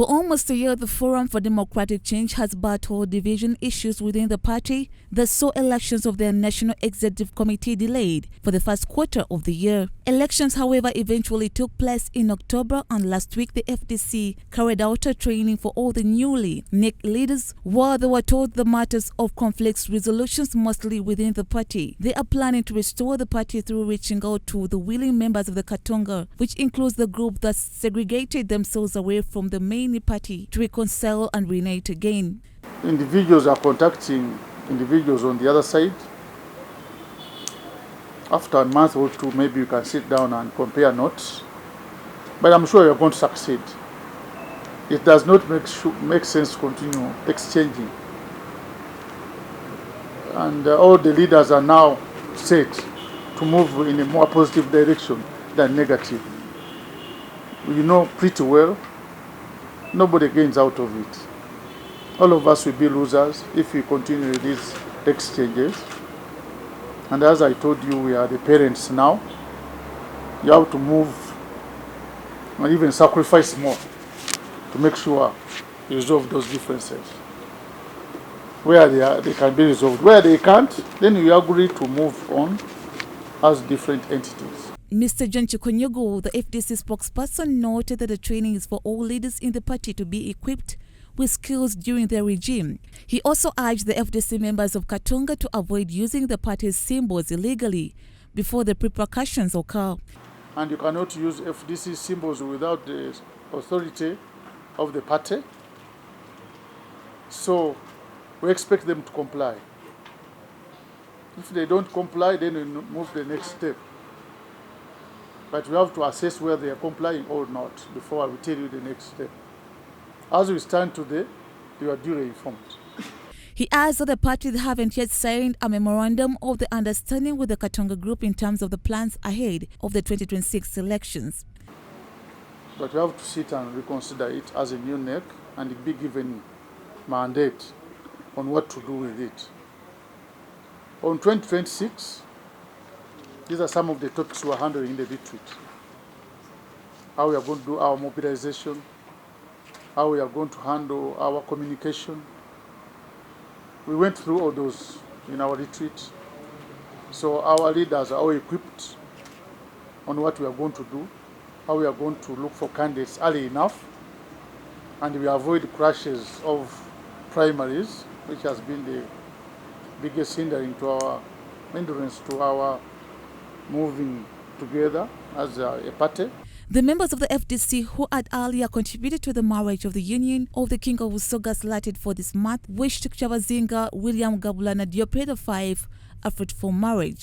For almost a year, the Forum for Democratic Change has battled division issues within the party that saw elections of their National Executive Committee delayed for the first quarter of the year. Elections, however, eventually took place in October, and last week the FDC carried out a training for all the newly NEC leaders while they were told the matters of conflicts resolutions mostly within the party. They are planning to restore the party through reaching out to the willing members of the Katonga, which includes the group that segregated themselves away from the main party, to reconcile and reunite again. Individuals are contacting individuals on the other side. After a month or two, maybe you can sit down and compare notes. But I'm sure you're going to succeed. It does not make sense to continue exchanging. And all the leaders are now set to move in a more positive direction than negative. You know pretty well, nobody gains out of it. All of us will be losers if we continue these exchanges. And as I told you, we are the parents now. You have to move and even sacrifice more to make sure you resolve those differences. Where they can be resolved. Where they can't, then we agree to move on as different entities. Mr. John Chikonyogo, the FDC spokesperson, noted that the training is for all leaders in the party to be equipped with skills during their regime. He also urged the FDC members of Katonga to avoid using the party's symbols illegally before the repercussions occur. And you cannot use FDC symbols without the authority of the party. So we expect them to comply. If they don't comply, then we move the next step. But we have to assess whether they are complying or not before I will tell you the next step. As we stand today, you are duly informed. He adds that the parties haven't yet signed a memorandum of the understanding with the Katonga group in terms of the plans ahead of the 2026 elections. But we have to sit and reconsider it as a new NEC and be given mandate on what to do with it. On 2026, these are some of the topics we are handling in the retreat. How we are going to do our mobilization, how we are going to handle our communication. We went through all those in our retreat. So our leaders are all equipped on what we are going to do, how we are going to look for candidates early enough, and we avoid crashes of primaries, which has been the biggest hindrance to our moving together as a party. The members of the FDC who had earlier contributed to the marriage of the Union of the King of Usoga slated for this month wished Chavazinga William Gabulana Diopeda 5 a fruitful marriage.